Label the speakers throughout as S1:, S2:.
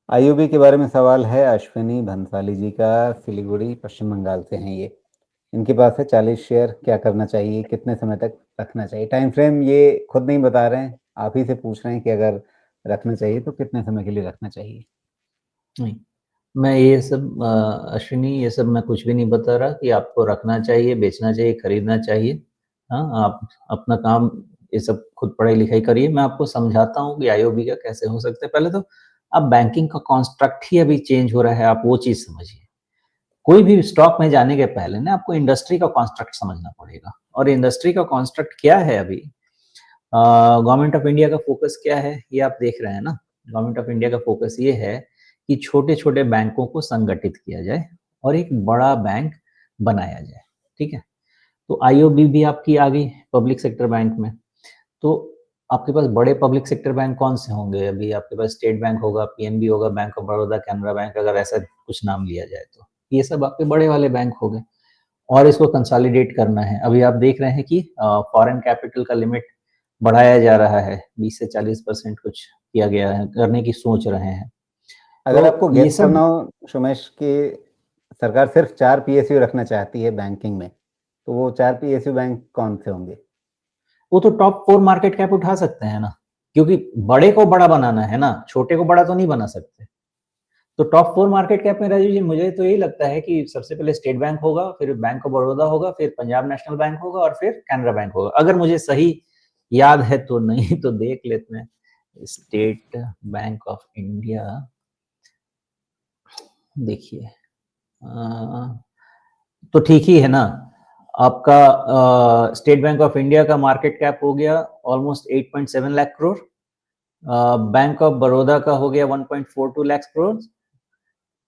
S1: IOB के बारे में सवाल है अश्विनी भंसाली जी का, सिलीगुड़ी, पश्चिम बंगाल से हैं ये। इनके पास है 40 शेयर, क्या करना चाहिए? कितने समय तक रखना चाहिए? टाइम फ्रेम ये खुद नहीं बता रहे हैं, आप ही से पूछ रहे हैं कि अगर रखना चाहिए तो कितने समय के लिए रखना चाहिए?
S2: नहीं, मैं ये सब अश्विनी ये सब मैं कुछ भी नहीं बता रहा कि आपको रखना चाहिए, बेचना चाहिए, खरीदना चाहिए। हाँ, आप अपना काम ये सब खुद पढ़ाई-लिखाई करिए। मैं आपको समझाता हूँ कि आईओबी का कैसे हो सकता है। पहले तो आप बैंकिंग का कॉन्स्ट्रक्ट ही अभी चेंज हो रहा है, आप वो चीज़ समझिए। कोई भी स्टॉक में जाने के पहले ना आपको इंडस्ट्री का कॉन्स्ट्रक्ट समझना पड़ेगा और इंडस्ट्री का कॉन्स्ट्रक्ट क्या है अभी। गवर्नमेंट ऑफ इंडिया का फोकस क्या है ये आप देख रहे हैं ना। गवर्नमेंट ऑफ इंडिया का फोकस ये है कि छोटे-छोटे बैंकों को संगठित किया जाए और एक बड़ा बैंक बनाया जाए, ठीक है? तो आईओबी भी आपकी आ गई पब्लिक सेक्टर बैंक में। तो आपके पास बड़े पब्लिक सेक्टर बैंक कौन से होंगे? अभी आपके पास स्टेट बैंक होगा, पीएनबी होगा, bank of Baroda, Canara bank, अगर ऐसा कुछ नाम लिया जाए तो। ये सब आपके बड़े वाले बैंक हो गए और इसको कंसोलिडेट करना है। अभी आप देख रहे हैं कि फॉरेन कैपिटल का लिमिट बढ़ाया जा रहा है, 20 से 40% कुछ किया गया है, करने की सोच रहे हैं।
S1: अगर आपको
S2: तो ये
S1: गेस
S2: सब
S1: करना हो सुमेश कि सरकार सिर्फ 4 पीएसयू रखना चाहती है बैंकिंग में, तो वो 4 पीएसयू बैंक कौन से होंगे?
S2: वो तो टॉप 4 मार्केट कैप उठा सकते हैं ना, क्योंकि बड़े को बड़ा बनाना है ना, छोटे को बड़ा तो नहीं बना सकते। तो टॉप 4 मार्केट कैप में राजू जी मुझे तो यही लगता है कि सबसे पहले स्टेट बैंक होगा, फिर बैंक ऑफ बड़ौदा होगा, फिर पंजाब नेशनल बैंक होगा और फिर कैनरा बैंक होगा। अगर मुझे सही याद है तो, नहीं तो देख लेते हैं। स्टेट बैंक ऑफ इंडिया देखिए, तो ठीक ही है ना। आपका स्टेट बैंक ऑफ इंडिया का मार्केट कैप हो गया almost 8.7 lakh crore. Bank of Baroda का हो गया 1.42 लाख करोड़,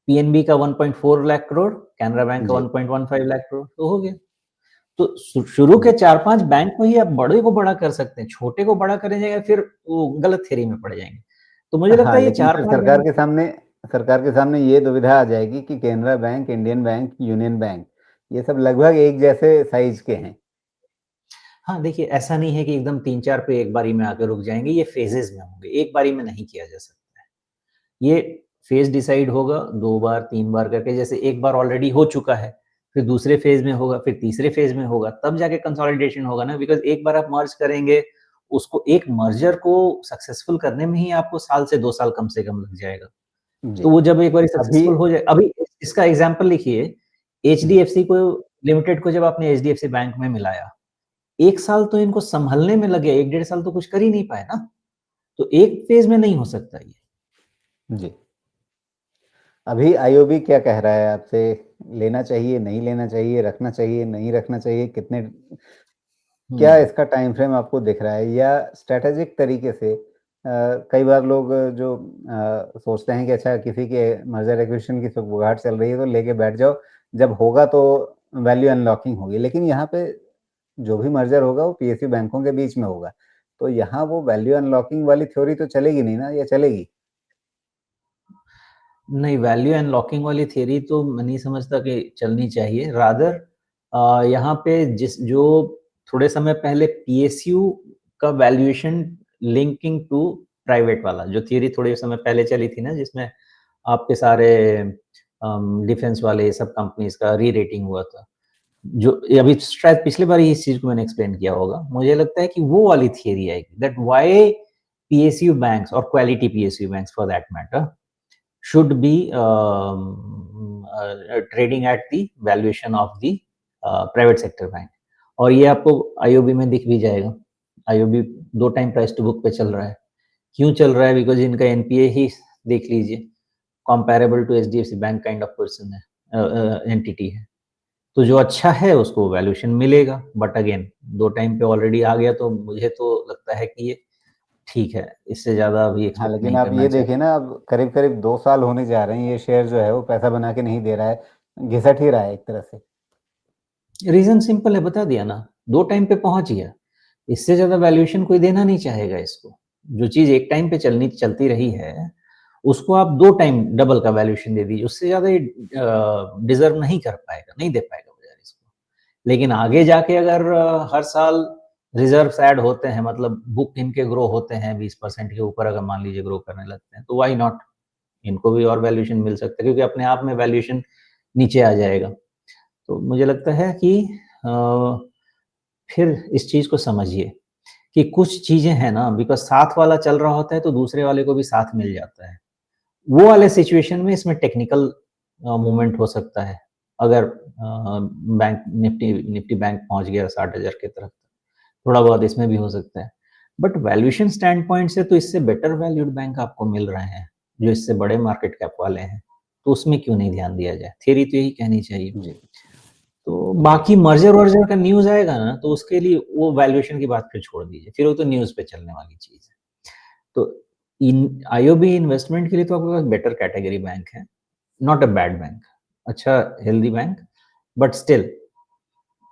S2: पीएनबी का 1.4 लाख करोड़, कैनरा बैंक का
S1: जी,
S2: 1.15 लाख करोड़, तो हो गया। तो शुरू के
S1: जी।
S2: 4-5 बैंक में ही आप बड़े को बड़ा कर सकते हैं, छोटे को बड़ा करेंगे फिर वो गलत थ्योरी में पड़ जाएंगे। तो मुझे लगता
S1: हाँ,
S2: है ये
S1: लेकिन फिर
S2: 4-5 बैंक।
S1: सरकार के सामने ये दुविधा आ जाएगी कि Canara bank, Indian bank, union bank, ये सब लगभग एक जैसे साइज़ के हैं।
S2: हाँ, देखिए ऐसा नहीं है कि एकदम 3-4 पे एक बारी में आके रुक जाएँगे, ये फेजेज़ में होंगे, एक बारी में नहीं किया जा सकता है। ये फेज़ डिसाइड होगा 2 बार, 3 बार करके, जैसे एक बार ऑलरेडी हो चुका है, फिर दूसरे फेज़ में होगा, फिर तीसरे फेज़ में होगा, तब जाके कंसोलिडेशन होगा ना, बिकॉज़ एक बार आप मर्ज करेंगे, उसको एक मर्जर को सक्सेसफुल करने में ही आपको साल से 2 साल कम से कम लग जाएगा।
S1: जी,
S2: तो वो जब एक बारी
S1: अभी
S2: सक्सेसफुल हो जाए, अभी इसका एग्ज़ाम्पल लिखिए,
S1: हुँ,
S2: एचडीएफसी को लिमिटेड को जब आपने एचडीएफसी बैंक में मिलाया, 1 साल तो इनको सँभलने में लग गया, 1 डेढ़ साल तो कुछ कर ही नहीं पाए ना, तो एक फेज़ में नहीं हो सकता ये।
S1: जी। अभी आईओबी क्या कह रहा है आपसे? लेना चाहिए, नहीं लेना चाहिए, रखना चाहिए, नहीं रखना चाहिए? कितने क्या
S2: हुँ।
S1: इसका टाइम फ्रेम आपको दिख रहा है? या स्ट्रैटेजिक तरीके से कई बार लोग जो सोचते हैं कि अच्छा किसी के मर्जर एक्विजिशन की सुगबुगाहट चल रही है तो लेके बैठ जाओ, जब होगा तो वैल्यू अनलॉकिंग होगी। लेकिन यहाँ पे जो भी मर्जर होगा वो पीएसयू बैंकों के बीच में होगा। तो यहाँ वो वैल्यू अनलॉकिंग वाली थ्योरी तो चलेगी नहीं ना, या चलेगी?
S2: नहीं, वैल्यू अनलॉकिंग वाली थियरी तो मैं नहीं समझता कि चलनी चाहिए। रादर यहाँ पे जिस जो थोड़े समय पहले पीएसयू का वैल्यूएशन लिंकिंग टू प्राइवेट वाला जो थियरी थोड़े समय पहले चली थी ना, जिसमें आपके सारे डिफेंस वाले सब कंपनीज का री रेटिंग हुआ था। जो ये अभी शायद पिछली बार ही इस चीज को मैंने एक्सप्लेन किया होगा। मुझे लगता है कि वो वाली थियरी आएगी, दैट व्हाई पीएसयू बैंक्स और quality PSU banks for that matter should be trading at the valuation of the private sector bank. और ये आपको आईओबी में दिख भी जाएगा। IOB 2 time price to book पे चल रहा है। क्यों चल रहा है? बिकॉज़ इनका एनपीए ही देख लीजिए, comparable to HDFC bank kind of person है, एंटिटी है। तो जो अच्छा है उसको वैल्यूएशन मिलेगा, बट अगेन 2 टाइम पे ऑलरेडी आ गया, तो मुझे तो लगता है कि ये ठीक है, इससे ज़्यादा अभी
S1: हाँ,
S2: एक्सपेक्ट
S1: लेकिन
S2: नहीं
S1: आप
S2: करना
S1: ये
S2: चाहिए।
S1: देखिए ना, अब करीब-करीब 2 साल होने जा रहे हैं, ये शेयर जो है वो पैसा बना के नहीं दे रहा है, घिसट ही रहा है एक तरह से।
S2: रीज़न सिंपल है, बता दिया ना, 2 टाइम पे पहुँच गया। इससे ज़्यादा वैल्यूएशन कोई देना नहीं चाहेगा इसको। जो चीज़ 1 टाइम पे चलती रही है, उसको आप 2 टाइम डबल का वैल्यूएशन दे दीजिए, उससे ज़्यादा ये डिज़र्व नहीं कर पाएगा, नहीं दे पाएगा बाज़ार इसको। लेकिन आगे जाके अगर हर साल रिज़र्व्स ऐड होते हैं, मतलब बुक इनके ग्रो होते हैं 20% के ऊपर, अगर मान लीजिए ग्रो करने लगते हैं, तो व्हाई नॉट? इनको भी और वैल्यूएशन मिल सकता है, क्योंकि अपने आप में वैल्यूएशन नीचे आ जाएगा। तो मुझे लगता है कि फिर इस चीज़ को समझिए कि कुछ चीज़ें हैं ना, बिकॉज़ साथ वाला चल रहा होता है तो दूसरे वाले को भी साथ मिल जाता है। वो वाले सिचुएशन में इसमें टेक्निकल मूवमेंट हो सकता है। अगर बैंक निफ्टी निफ्टी बैंक पहुँच गया 60,000 की तरफ, थोड़ा बहुत इसमें भी हो सकता है। बट वैल्यूएशन स्टैंड पॉइंट से तो इससे बेटर वैल्यूड बैंक आपको मिल रहे हैं, जो इससे बड़े मार्केट कैप वाले हैं। तो उसमें क्यों नहीं ध्यान दिया जाए? थियरी तो यही कहनी चाहिए।
S1: जी।
S2: तो बाकी मर्जर-वर्जर का न्यूज़ आएगा ना, तो उसके लिए वो वैल्यूएशन की बात फिर छोड़ दीजिए, फिर वो तो न्यूज़ पे चलने वाली चीज़ है। तो इन आईओबी इन्वेस्टमेंट के लिए तो आपके पास बेटर कैटेगरी बैंक है, नॉट अ बैड बैंक, अच्छा हेल्दी बैंक, बट स्टिल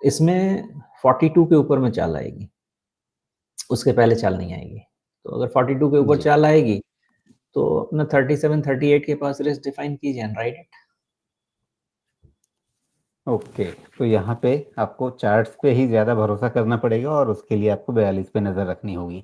S2: इसमें 42 के ऊपर में चाल आएगी, उसके पहले चाल नहीं आएगी। तो अगर 42 के ऊपर
S1: जी।
S2: चाल आएगी, तो अपना 37-38 के पास रिस्क डिफाइन कीजिए एंड राइट इट।
S1: ओके, तो यहाँ पे आपको चार्ट्स पे ही ज़्यादा भरोसा करना पड़ेगा और उसके लिए आपको 42 पे नज़र रखनी होगी।